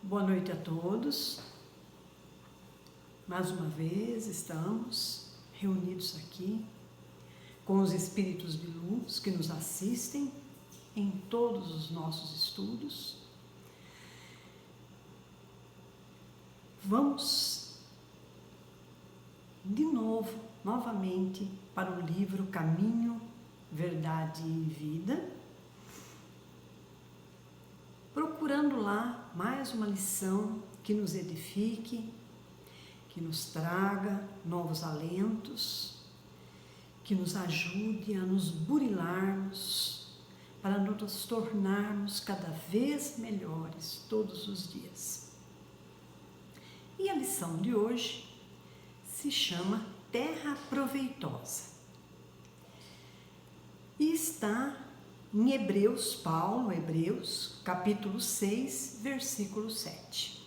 Boa noite a todos. Mais uma vez estamos reunidos aqui com os espíritos de luz que nos assistem em todos os nossos estudos. Vamos de novo, novamente, para o livro Caminho, Verdade e Vida, procurando lá mais uma lição que nos edifique, que nos traga novos alentos, que nos ajude a nos burilarmos para nos tornarmos cada vez melhores todos os dias. E a lição de hoje se chama Terra Proveitosa e está em Hebreus, capítulo 6, versículo 7.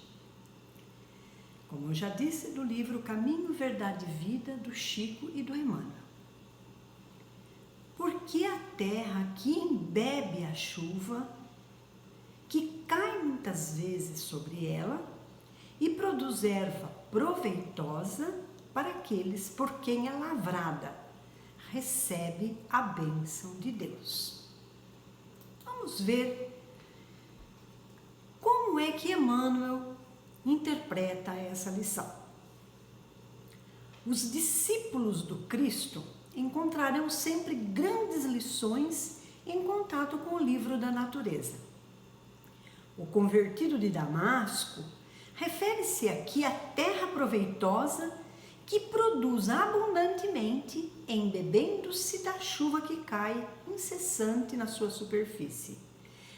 Como eu já disse, do livro Caminho, Verdade e Vida, do Chico e do Emmanuel. Porque a terra que embebe a chuva, que cai muitas vezes sobre ela, e produz erva proveitosa para aqueles por quem é lavrada, recebe a bênção de Deus. Vamos ver como é que Emmanuel interpreta essa lição. Os discípulos do Cristo encontrarão sempre grandes lições em contato com o livro da natureza. O convertido de Damasco refere-se aqui à terra proveitosa que produz abundantemente, embebendo-se da chuva que cai incessante na sua superfície,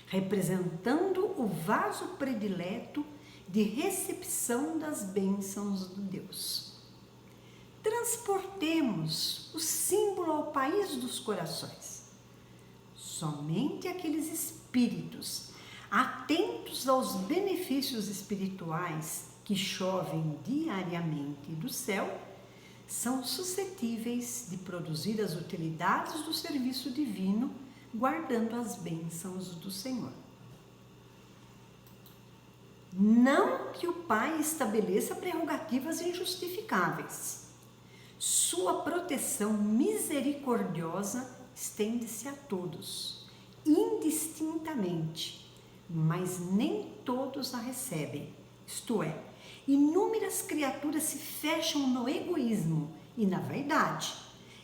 representando o vaso predileto de recepção das bênçãos de Deus. Transportemos o símbolo ao país dos corações. Somente aqueles espíritos atentos aos benefícios espirituais que chovem diariamente do céu são suscetíveis de produzir as utilidades do serviço divino, guardando as bênçãos do Senhor. Não que o Pai estabeleça prerrogativas injustificáveis. Sua proteção misericordiosa estende-se a todos, indistintamente, mas nem todos a recebem. Isto é, inúmeras criaturas se fecham no egoísmo e na vaidade,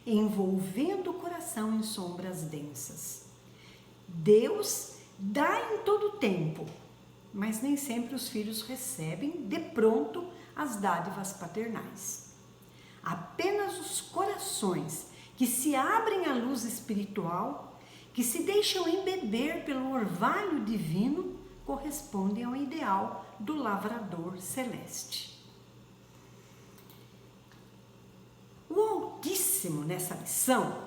envolvendo o coração em sombras densas. Deus dá em todo o tempo, mas nem sempre os filhos recebem de pronto as dádivas paternais. Apenas os corações que se abrem à luz espiritual, que se deixam embeber pelo orvalho divino, correspondem ao ideal do lavrador celeste. O Altíssimo nessa lição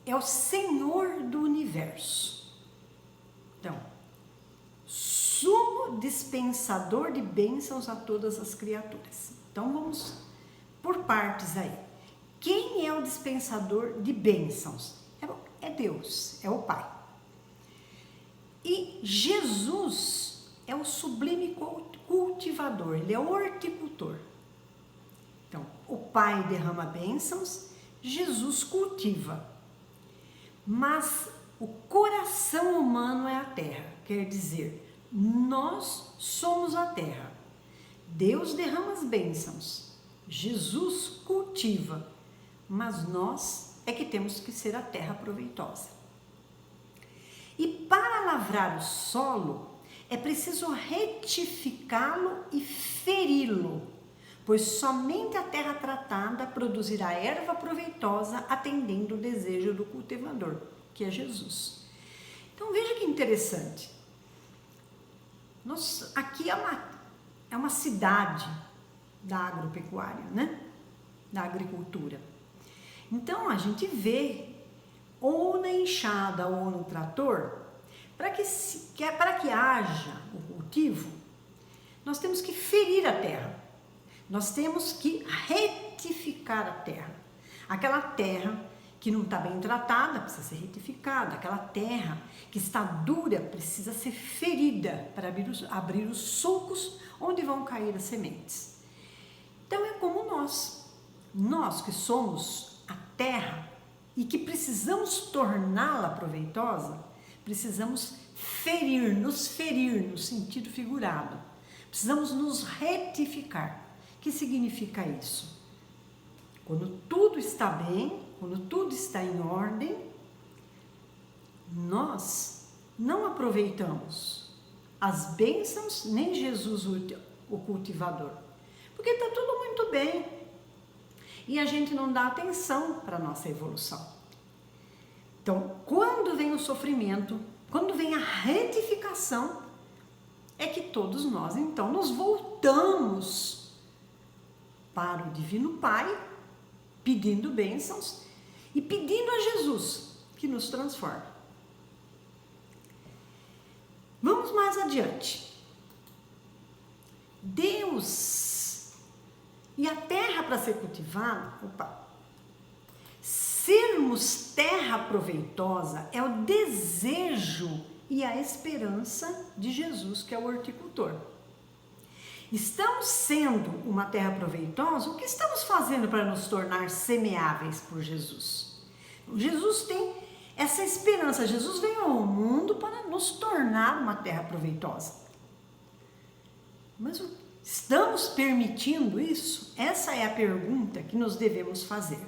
é o Senhor do Universo. Então, sumo dispensador de bênçãos a todas as criaturas. Então vamos por partes aí. Quem é o dispensador de bênçãos? É Deus, é o Pai. E Jesus é o sublime cultivador, ele é o horticultor. Então, o Pai derrama bênçãos, Jesus cultiva. Mas o coração humano é a terra, quer dizer, nós somos a terra. Deus derrama as bênçãos, Jesus cultiva, mas nós é que temos que ser a terra proveitosa. E para lavrar o solo, é preciso retificá-lo e feri-lo, pois somente a terra tratada produzirá erva proveitosa, atendendo o desejo do cultivador, que é Jesus. Então veja que interessante. Aqui é uma cidade da agropecuária, né? Da agricultura. Então a gente vê, ou na enxada ou no trator, para que haja o cultivo, nós temos que ferir a terra, nós temos que retificar a terra, aquela terra que não está bem tratada precisa ser retificada, aquela terra que está dura precisa ser ferida para abrir os sulcos onde vão cair as sementes. Então é como nós que somos a terra e que precisamos torná-la proveitosa, precisamos nos ferir no sentido figurado, precisamos nos retificar. O que significa isso? Quando tudo está bem, quando tudo está em ordem, nós não aproveitamos as bênçãos, nem Jesus o cultivador, porque está tudo muito bem e a gente não dá atenção para a nossa evolução. Então, quando vem o sofrimento, quando vem a retificação, é que todos nós então nos voltamos para o Divino Pai, pedindo bênçãos e pedindo a Jesus que nos transforme. Vamos mais adiante. Deus e a terra para ser cultivada, sermos terra proveitosa é o desejo e a esperança de Jesus, que é o horticultor. Estamos sendo uma terra proveitosa, o que estamos fazendo para nos tornar semeáveis por Jesus? Jesus tem essa esperança, Jesus veio ao mundo para nos tornar uma terra proveitosa. Mas estamos permitindo isso? Essa é a pergunta que nos devemos fazer.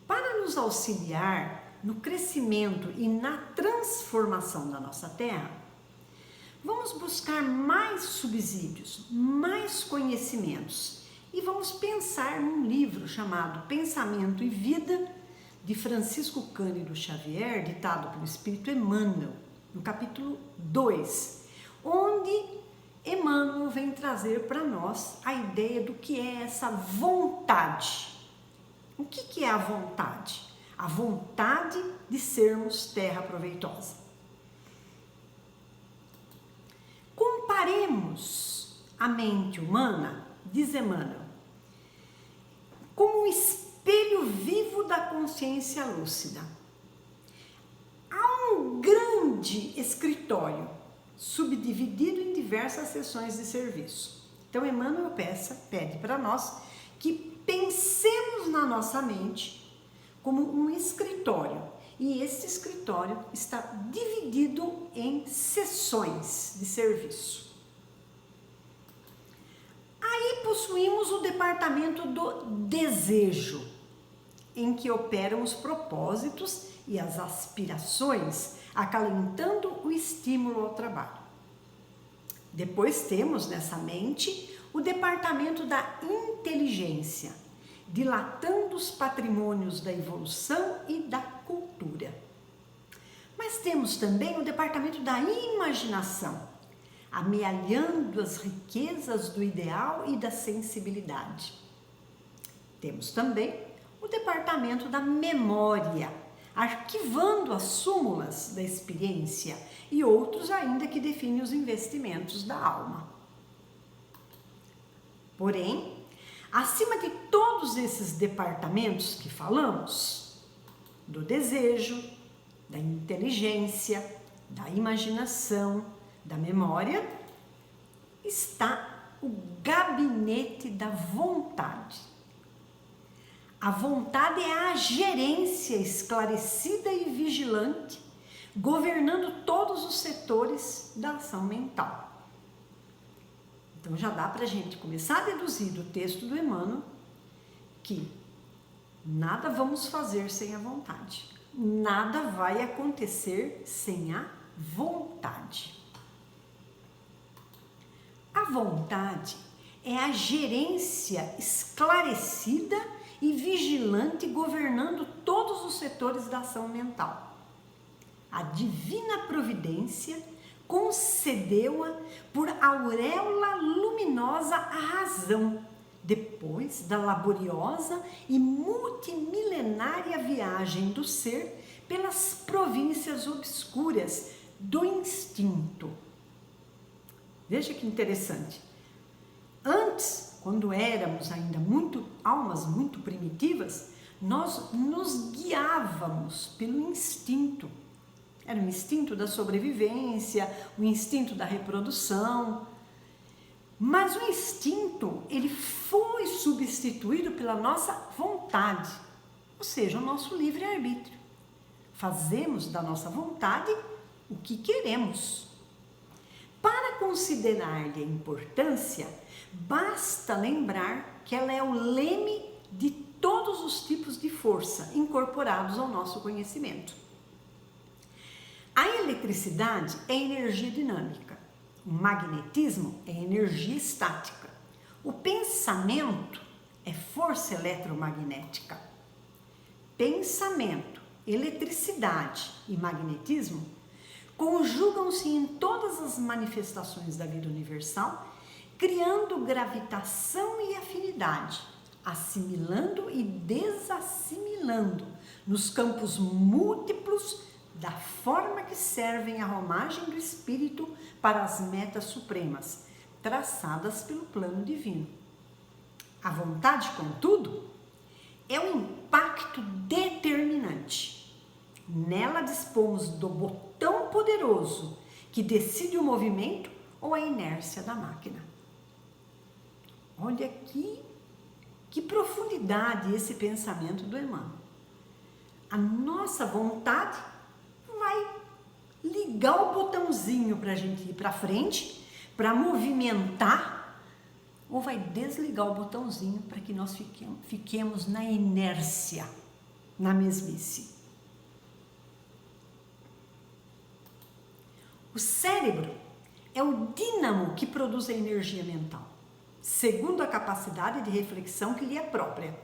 Para nos auxiliar no crescimento e na transformação da nossa terra, vamos buscar mais subsídios, mais conhecimentos e vamos pensar num livro chamado Pensamento e Vida, de Francisco Cândido Xavier, ditado pelo Espírito Emmanuel, no capítulo 2, onde Emmanuel vem trazer para nós a ideia do que é essa vontade. O que é a vontade? A vontade de sermos terra proveitosa. Comparemos a mente humana, diz Emmanuel, como um espelho vivo da consciência lúcida. Há um grande escritório, subdividido em diversas seções de serviço. Então, Emmanuel pede para nós que pensemos na nossa mente como um escritório. E esse escritório está dividido em seções de serviço. Aí possuímos o departamento do desejo, em que operam os propósitos e as aspirações, acalentando o estímulo ao trabalho. Depois temos nessa mente o departamento da inteligência, dilatando os patrimônios da evolução e da cultura. Mas temos também o departamento da imaginação, amealhando as riquezas do ideal e da sensibilidade. Temos também o departamento da memória, arquivando as súmulas da experiência e outros ainda que definem os investimentos da alma. Porém, acima de todos esses departamentos que falamos, do desejo, da inteligência, da imaginação, da memória, está o gabinete da vontade. A vontade é a gerência esclarecida e vigilante, governando todos os setores da ação mental. Então já dá para a gente começar a deduzir do texto do Emmanuel que nada vamos fazer sem a vontade. Nada vai acontecer sem a vontade. A vontade é a gerência esclarecida e vigilante governando todos os setores da ação mental. A divina providência concedeu-a por auréola luminosa à razão, depois da laboriosa e multimilenária viagem do ser pelas províncias obscuras do instinto. Veja que interessante. Antes, quando éramos ainda almas muito primitivas, nós nos guiávamos pelo instinto. Era o instinto da sobrevivência, o instinto da reprodução. Mas o instinto, ele foi substituído pela nossa vontade, ou seja, o nosso livre-arbítrio. Fazemos da nossa vontade o que queremos. Para considerar-lhe a importância, basta lembrar que ela é o leme de todos os tipos de força incorporados ao nosso conhecimento. A eletricidade é energia dinâmica, o magnetismo é energia estática, o pensamento é força eletromagnética. Pensamento, eletricidade e magnetismo conjugam-se em todas as manifestações da vida universal, criando gravitação e afinidade, assimilando e desassimilando nos campos múltiplos da forma que servem à romagem do espírito para as metas supremas, traçadas pelo plano divino. A vontade, contudo, é um impacto determinante. Nela dispomos do botão poderoso que decide o movimento ou a inércia da máquina. Olha aqui que profundidade esse pensamento do Emmanuel. A nossa vontade vai ligar o botãozinho para a gente ir para frente, para movimentar, ou vai desligar o botãozinho para que nós fiquemos na inércia, na mesmice. O cérebro é o dínamo que produz a energia mental, segundo a capacidade de reflexão que lhe é própria.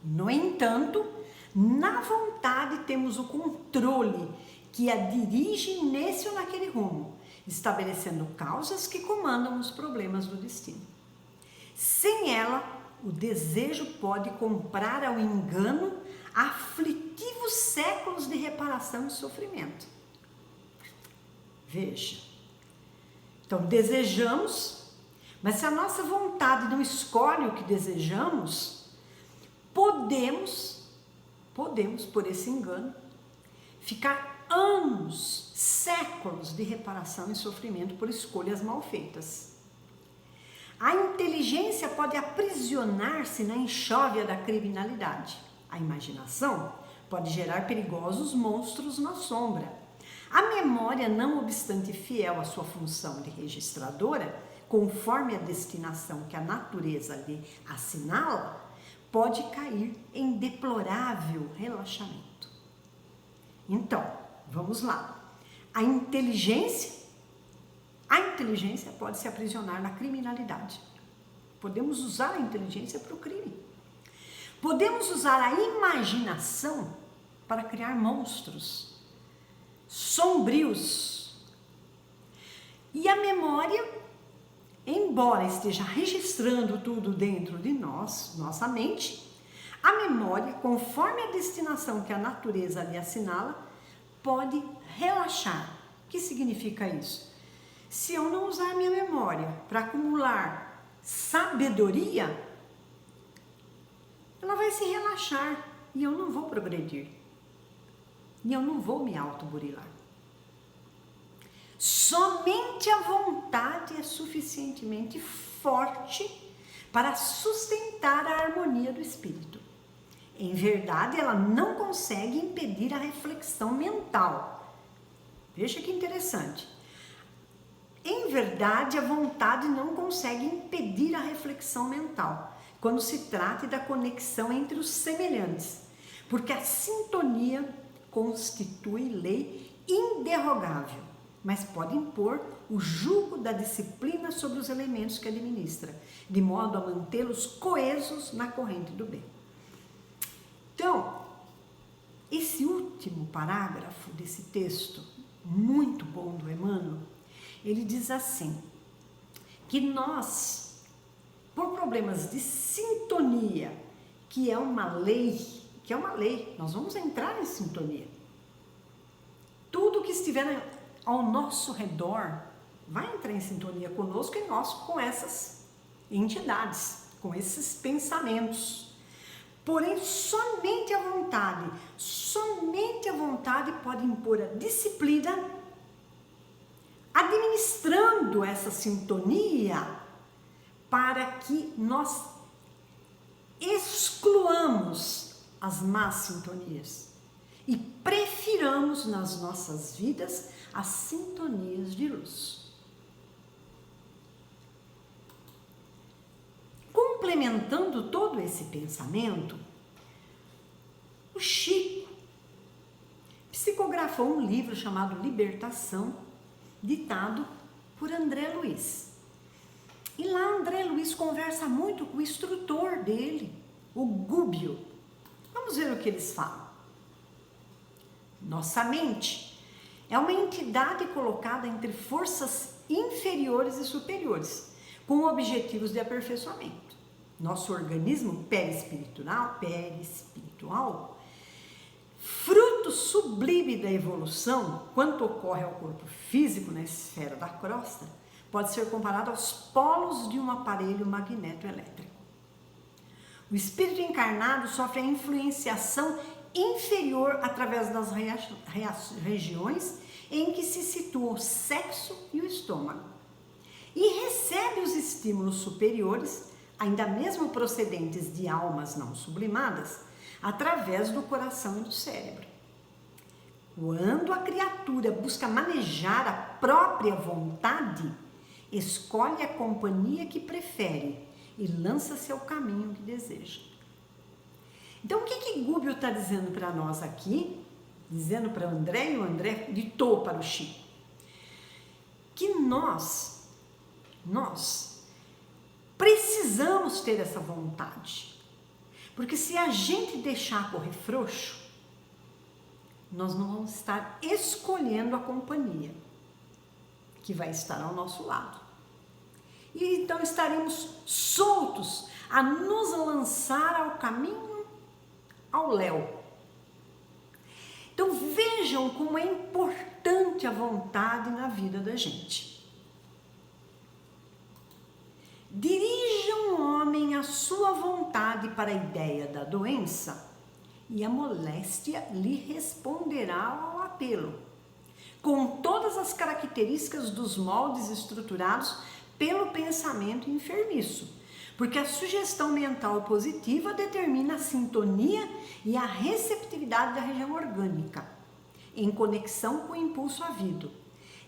No entanto, na vontade temos o controle que a dirige nesse ou naquele rumo, estabelecendo causas que comandam os problemas do destino. Sem ela, o desejo pode comprar ao engano aflitivos séculos de reparação e sofrimento. Veja, então desejamos, mas se a nossa vontade não escolhe o que desejamos, podemos, por esse engano, ficar anos, séculos de reparação e sofrimento por escolhas mal feitas. A inteligência pode aprisionar-se na enxóvia da criminalidade. A imaginação pode gerar perigosos monstros na sombra. A memória, não obstante fiel à sua função de registradora, conforme a destinação que a natureza lhe assinala, pode cair em deplorável relaxamento. Então, vamos lá. A inteligência pode se aprisionar na criminalidade. Podemos usar a inteligência para o crime. Podemos usar a imaginação para criar monstros sombrios. E a memória, embora esteja registrando tudo dentro de nós, nossa mente, a memória, conforme a destinação que a natureza lhe assinala, pode relaxar. O que significa isso? Se eu não usar a minha memória para acumular sabedoria, ela vai se relaxar e eu não vou progredir. E eu não vou me autoburilar. Somente a vontade é suficientemente forte para sustentar a harmonia do espírito. Em verdade, ela não consegue impedir a reflexão mental. Veja que interessante. Em verdade, a vontade não consegue impedir a reflexão mental, quando se trata da conexão entre os semelhantes, porque a sintonia constitui lei inderrogável, mas pode impor o jugo da disciplina sobre os elementos que administra, de modo a mantê-los coesos na corrente do bem. Então, esse último parágrafo desse texto, muito bom do Emmanuel, ele diz assim, que nós, por problemas de sintonia, que é uma lei, nós vamos entrar em sintonia. Tudo que estiver ao nosso redor vai entrar em sintonia conosco e nós com essas entidades, com esses pensamentos. Porém, somente a vontade pode impor a disciplina, administrando essa sintonia para que nós excluamos as más sintonias e prefiramos nas nossas vidas as sintonias de luz. Complementando todo esse pensamento, o Chico psicografou um livro chamado Libertação, ditado por André Luiz. E lá André Luiz conversa muito com o instrutor dele, o Gubbio. Vamos ver o que eles falam. Nossa mente é uma entidade colocada entre forças inferiores e superiores, com objetivos de aperfeiçoamento. Nosso organismo perispiritual, fruto sublime da evolução, quanto ocorre ao corpo físico na esfera da crosta, pode ser comparado aos polos de um aparelho magnetoelétrico. O espírito encarnado sofre a influenciação inferior através das regiões em que se situam o sexo e o estômago, e recebe os estímulos superiores, ainda mesmo procedentes de almas não sublimadas, através do coração e do cérebro. Quando a criatura busca manejar a própria vontade, escolhe a companhia que prefere e lança-se ao caminho que deseja. Então, o que Gubbio está dizendo para nós aqui? Dizendo para André, e o André ditou para o Chico, que nós precisamos ter essa vontade, porque se a gente deixar correr frouxo, nós não vamos estar escolhendo a companhia que vai estar ao nosso lado. E então estaremos soltos a nos lançar ao caminho, ao léu. Então vejam como é importante a vontade na vida da gente. Dirija um homem a sua vontade para a ideia da doença e a moléstia lhe responderá ao apelo, com todas as características dos moldes estruturados pelo pensamento enfermiço, porque a sugestão mental positiva determina a sintonia e a receptividade da região orgânica, em conexão com o impulso havido,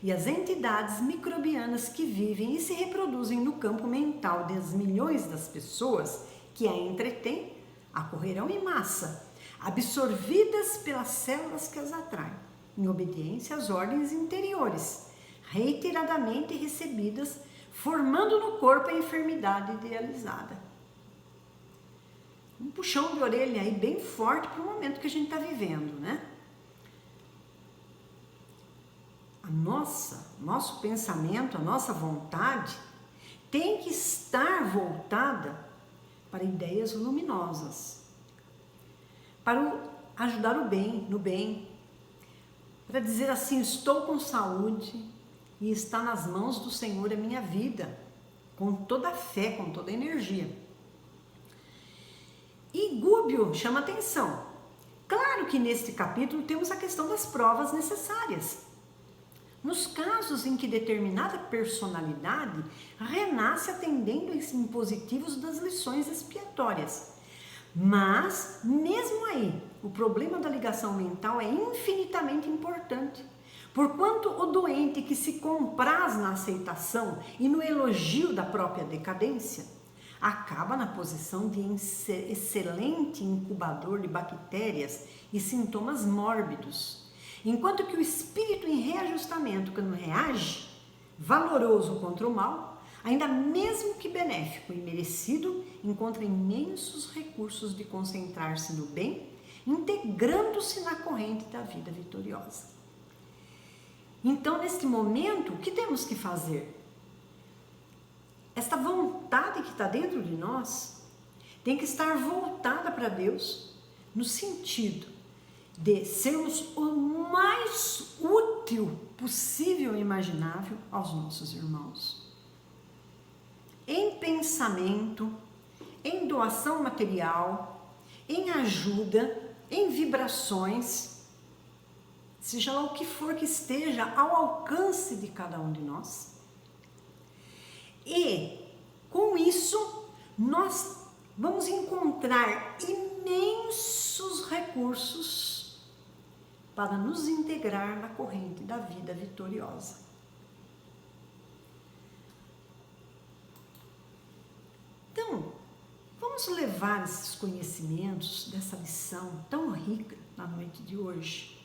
e as entidades microbianas que vivem e se reproduzem no campo mental das milhões das pessoas que a entretêm, acorrerão em massa, absorvidas pelas células que as atraem, em obediência às ordens interiores, reiteradamente recebidas, formando no corpo a enfermidade idealizada. Um puxão de orelha aí bem forte para o momento que a gente está vivendo, né? Nosso pensamento, a nossa vontade tem que estar voltada para ideias luminosas, para ajudar no bem, para dizer assim, estou com saúde e está nas mãos do Senhor a minha vida, com toda a fé, com toda a energia. E Gubbio chama atenção. Claro que neste capítulo temos a questão das provas necessárias. Nos casos em que determinada personalidade renasce atendendo aos impositivos das lições expiatórias. Mas, mesmo aí, o problema da ligação mental é infinitamente importante, porquanto o doente que se compraz na aceitação e no elogio da própria decadência, acaba na posição de excelente incubador de bactérias e sintomas mórbidos, enquanto que o espírito em reajustamento, quando reage, valoroso contra o mal, ainda mesmo que benéfico e merecido, encontra imensos recursos de concentrar-se no bem, integrando-se na corrente da vida vitoriosa. Então, neste momento, o que temos que fazer? Esta vontade que está dentro de nós tem que estar voltada para Deus, no sentido de sermos o mais útil possível e imaginável aos nossos irmãos. Em pensamento, em doação material, em ajuda, em vibrações, seja lá o que for que esteja ao alcance de cada um de nós. E com isso, nós vamos encontrar imensos recursos para nos integrar na corrente da vida vitoriosa. Então, vamos levar esses conhecimentos dessa lição tão rica na noite de hoje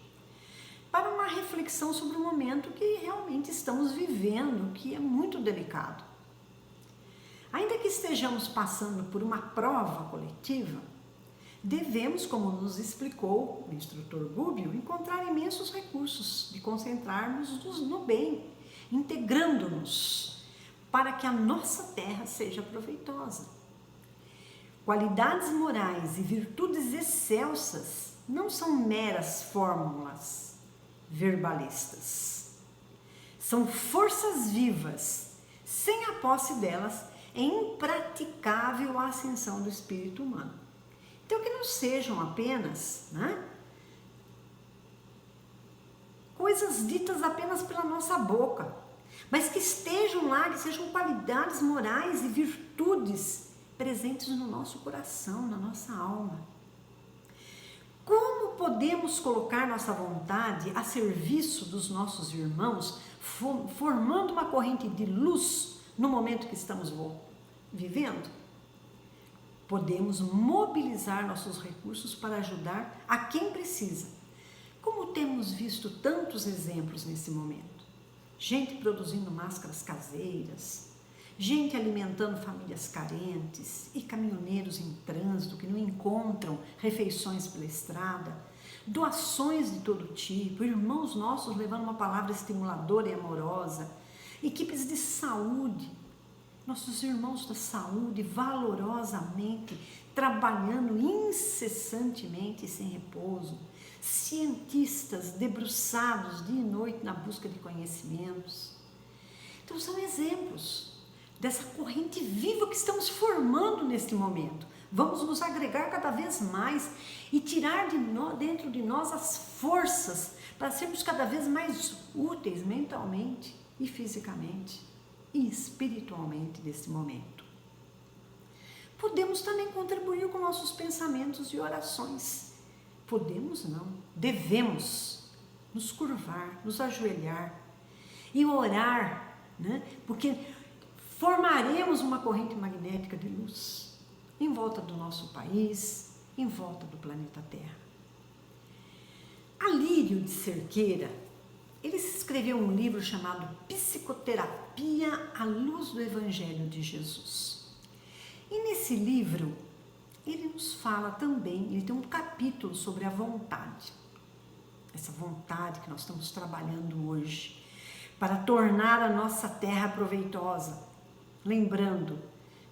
para uma reflexão sobre o momento que realmente estamos vivendo, que é muito delicado. Ainda que estejamos passando por uma prova coletiva, devemos, como nos explicou o instrutor Gubbio, encontrar imensos recursos de concentrarmos no bem, integrando-nos para que a nossa terra seja proveitosa. Qualidades morais e virtudes excelsas não são meras fórmulas verbalistas. São forças vivas. Sem a posse delas, é impraticável a ascensão do espírito humano. Então, que não sejam apenas, coisas ditas apenas pela nossa boca, mas que estejam lá, que sejam qualidades morais e virtudes presentes no nosso coração, na nossa alma. Como podemos colocar nossa vontade a serviço dos nossos irmãos, formando uma corrente de luz no momento que estamos vivendo? Podemos mobilizar nossos recursos para ajudar a quem precisa, como temos visto tantos exemplos nesse momento. Gente produzindo máscaras caseiras, gente alimentando famílias carentes e caminhoneiros em trânsito que não encontram refeições pela estrada, doações de todo tipo, irmãos nossos levando uma palavra estimuladora e amorosa, equipes de saúde, nossos irmãos da saúde valorosamente trabalhando incessantemente e sem repouso, cientistas debruçados dia e noite na busca de conhecimentos. Então são exemplos dessa corrente viva que estamos formando neste momento. Vamos nos agregar cada vez mais e tirar dentro de nós as forças para sermos cada vez mais úteis mentalmente e fisicamente e espiritualmente neste momento. Podemos também contribuir com nossos pensamentos e orações. Podemos não, devemos nos curvar, nos ajoelhar e orar, porque formaremos uma corrente magnética de luz em volta do nosso país, em volta do planeta Terra. Alírio de Cerqueira, ele escreveu um livro chamado Psicoterapia à Luz do Evangelho de Jesus. E nesse livro, ele nos fala também, ele tem um capítulo sobre a vontade. Essa vontade que nós estamos trabalhando hoje para tornar a nossa terra proveitosa. Lembrando,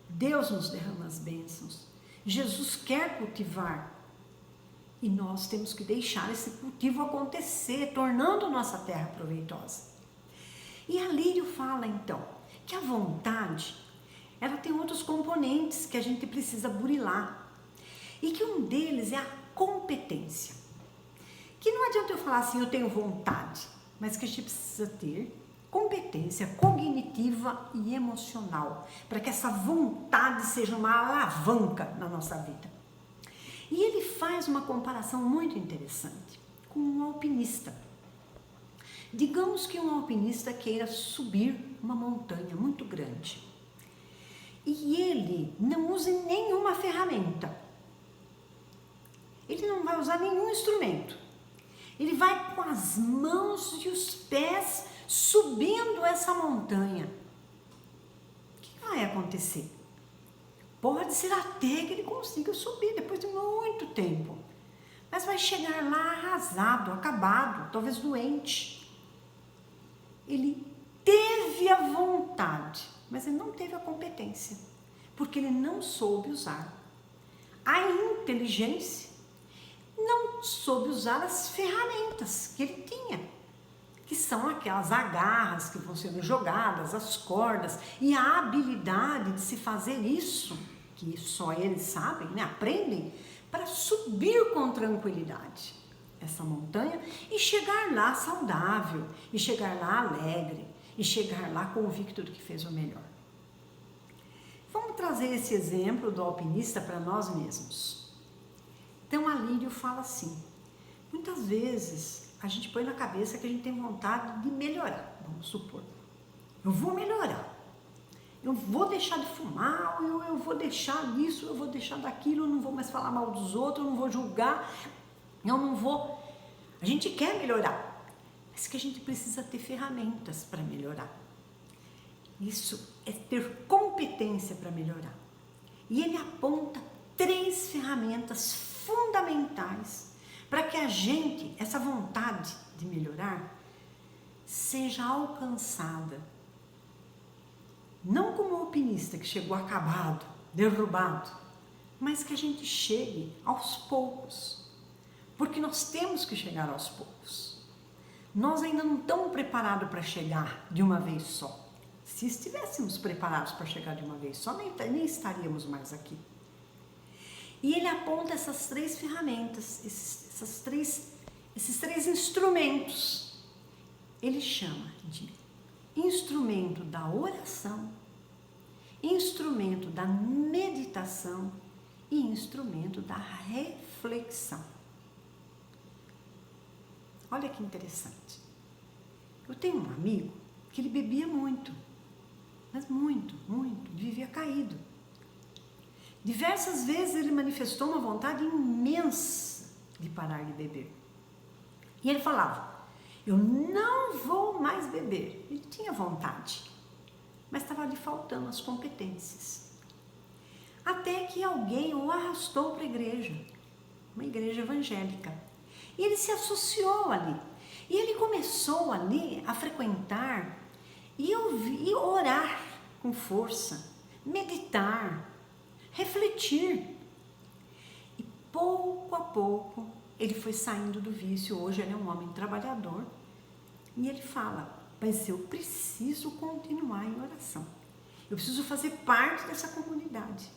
Deus nos derrama as bênçãos. Jesus quer cultivar. E nós temos que deixar esse cultivo acontecer, tornando nossa terra proveitosa. E Alírio fala, então, que a vontade, ela tem outros componentes que a gente precisa burilar. E que um deles é a competência. Que não adianta eu falar assim, eu tenho vontade, mas que a gente precisa ter competência cognitiva e emocional, para que essa vontade seja uma alavanca na nossa vida. E ele faz uma comparação muito interessante com um alpinista. Digamos que um alpinista queira subir uma montanha muito grande e ele não use nenhuma ferramenta, ele não vai usar nenhum instrumento, ele vai com as mãos e os pés subindo essa montanha. O que vai acontecer? Pode ser até que ele consiga subir depois de muito tempo, mas vai chegar lá arrasado, acabado, talvez doente. Ele teve a vontade, mas ele não teve a competência, porque ele não soube usar a inteligência, não soube usar as ferramentas que ele tinha, que são aquelas agarras que vão sendo jogadas, as cordas, e a habilidade de se fazer isso, que só eles sabem, aprendem, para subir com tranquilidade essa montanha e chegar lá saudável, e chegar lá alegre, e chegar lá convicto do que fez o melhor. Vamos trazer esse exemplo do alpinista para nós mesmos. Então, Alírio fala assim, muitas vezes a gente põe na cabeça que a gente tem vontade de melhorar, vamos supor. Eu vou melhorar, eu vou deixar de fumar, eu vou deixar disso, eu vou deixar daquilo, eu não vou mais falar mal dos outros, eu não vou julgar, eu não vou... A gente quer melhorar, mas que a gente precisa ter ferramentas para melhorar. Isso é ter competência para melhorar. E ele aponta 3 ferramentas fundamentais para que a gente, essa vontade de melhorar, seja alcançada. Não como o alpinista que chegou acabado, derrubado, mas que a gente chegue aos poucos. Porque nós temos que chegar aos poucos. Nós ainda não estamos preparados para chegar de uma vez só. Se estivéssemos preparados para chegar de uma vez só, nem estaríamos mais aqui. E ele aponta essas 3 ferramentas, esses três instrumentos. Ele chama de instrumento da oração, instrumento da meditação e instrumento da reflexão. Olha que interessante. Eu tenho um amigo que ele bebia muito, mas muito, vivia caído. Diversas vezes ele manifestou uma vontade imensa de parar de beber. E ele falava, eu não vou mais beber. Ele tinha vontade, mas estava lhe faltando as competências. Até que alguém o arrastou para a igreja, uma igreja evangélica. E ele se associou ali. E ele começou ali a frequentar e orar com força, meditar, refletir. E pouco a pouco ele foi saindo do vício. Hoje ele é um homem trabalhador. E ele fala, mas eu preciso continuar em oração. Eu preciso fazer parte dessa comunidade.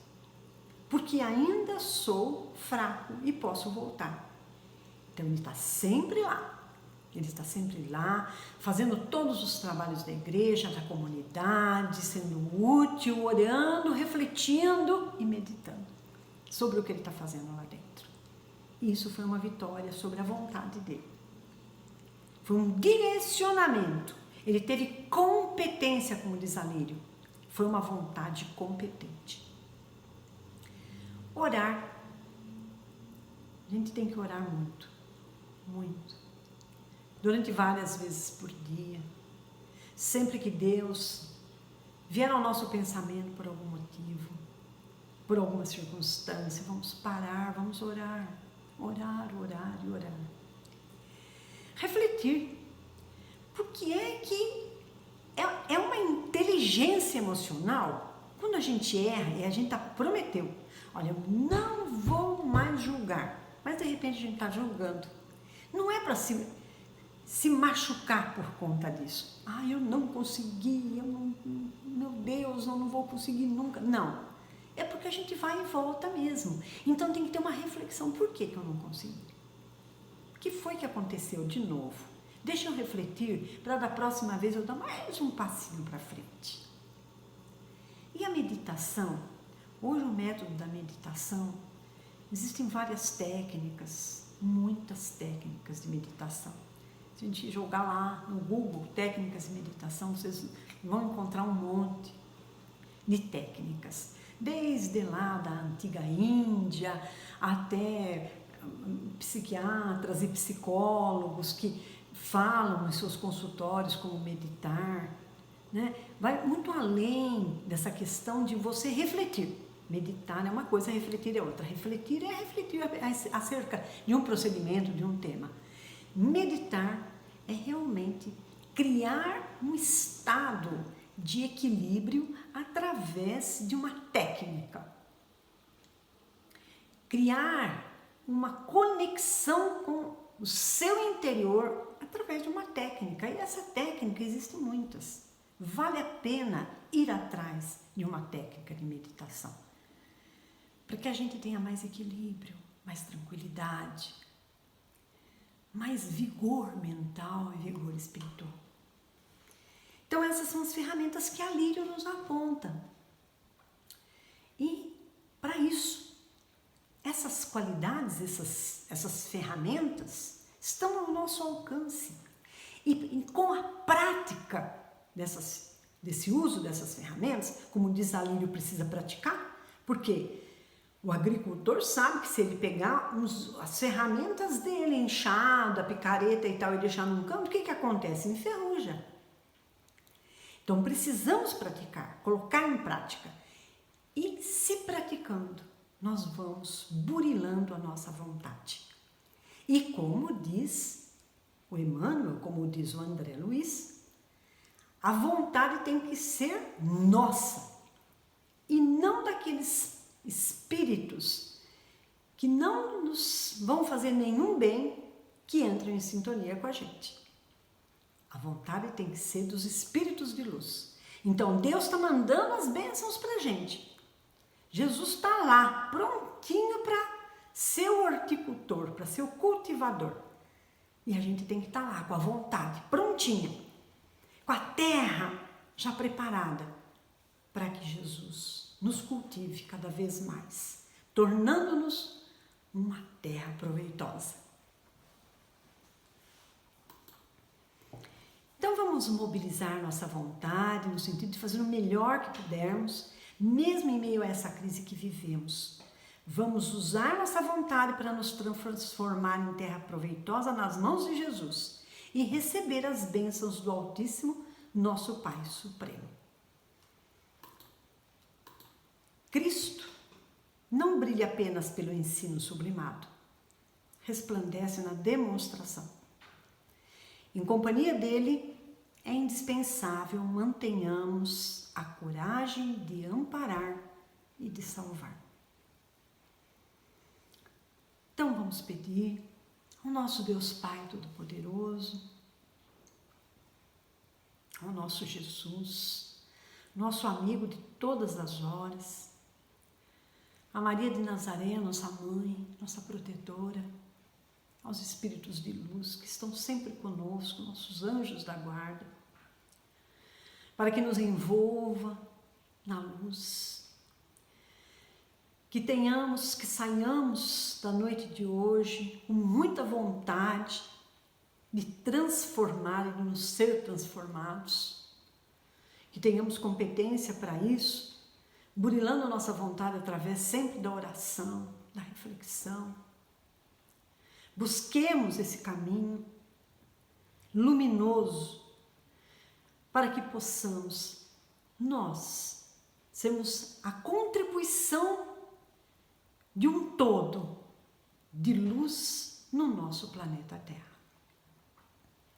Porque ainda sou fraco e posso voltar. Então ele está sempre lá. Ele está sempre lá, fazendo todos os trabalhos da igreja, da comunidade, sendo útil, orando, refletindo e meditando sobre o que ele está fazendo lá dentro. E isso foi uma vitória sobre a vontade dele. Foi um direcionamento. Ele teve competência, como diz Alírio. Foi uma vontade competente. Orar. A gente tem que orar muito, muito. Durante várias vezes por dia, sempre que Deus vier ao nosso pensamento por algum motivo, por alguma circunstância, vamos parar, vamos orar, orar e orar. Refletir, porque é que é uma inteligência emocional. Quando a gente erra e a gente prometeu, olha, eu não vou mais julgar, mas de repente a gente está julgando. Não é para se machucar por conta disso. Eu não consegui, meu Deus, eu não vou conseguir nunca. Não, é porque a gente vai e volta mesmo. Então tem que ter uma reflexão, por que eu não consegui? O que foi que aconteceu de novo? Deixa eu refletir, para da próxima vez eu dar mais um passinho para frente. E a meditação? Hoje o método da meditação, existem várias técnicas, muitas técnicas de meditação. Se a gente jogar lá no Google, técnicas de meditação, vocês vão encontrar um monte de técnicas. Desde lá da antiga Índia, até psiquiatras e psicólogos que falam em seus consultórios como meditar, né? Vai muito além dessa questão de você refletir. Meditar é uma coisa, refletir é outra. Refletir é refletir acerca de um procedimento, de um tema. Meditar é realmente criar um estado de equilíbrio através de uma técnica. Criar uma conexão com o seu interior através de uma técnica. E essa técnica, existem muitas. Vale a pena ir atrás de uma técnica de meditação, para que a gente tenha mais equilíbrio, mais tranquilidade, mais vigor mental e vigor espiritual. Então essas são as ferramentas que a Lírio nos aponta. E para isso, essas qualidades, essas ferramentas estão ao nosso alcance. E com a prática desse uso dessas ferramentas, como diz a Lírio, precisa praticar, porque o agricultor sabe que se ele pegar as ferramentas dele, enxada, picareta e tal, e deixar num canto, o que acontece? Enferruja. Então precisamos praticar, colocar em prática. E se praticando, nós vamos burilando a nossa vontade. E como diz o Emmanuel, como diz o André Luiz, a vontade tem que ser nossa e não daqueles espíritos que não nos vão fazer nenhum bem, que entram em sintonia com a gente. A vontade tem que ser dos espíritos de luz. Então Deus está mandando as bênçãos para a gente. Jesus está lá, prontinho para ser o horticultor, para ser o cultivador. E a gente tem que estar lá com a vontade prontinha, com a terra já preparada, para que Jesus nos cultive cada vez mais, tornando-nos uma terra proveitosa. Então vamos mobilizar nossa vontade no sentido de fazer o melhor que pudermos, mesmo em meio a essa crise que vivemos. Vamos usar nossa vontade para nos transformar em terra proveitosa nas mãos de Jesus e receber as bênçãos do Altíssimo, nosso Pai Supremo. Cristo não brilha apenas pelo ensino sublimado, resplandece na demonstração. Em companhia dele, é indispensável mantenhamos a coragem de amparar e de salvar. Então vamos pedir ao nosso Deus Pai Todo-Poderoso, ao nosso Jesus, nosso amigo de todas as horas, a Maria de Nazaré, nossa mãe, nossa protetora, aos espíritos de luz que estão sempre conosco, nossos anjos da guarda, para que nos envolva na luz, que saiamos da noite de hoje com muita vontade de transformar e de nos ser transformados, que tenhamos competência para isso, burilando a nossa vontade através sempre da oração, da reflexão. Busquemos esse caminho luminoso para que possamos nós sermos a contribuição de um todo de luz no nosso planeta Terra.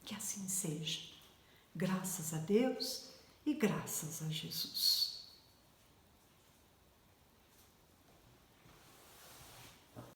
Que assim seja, graças a Deus e graças a Jesus.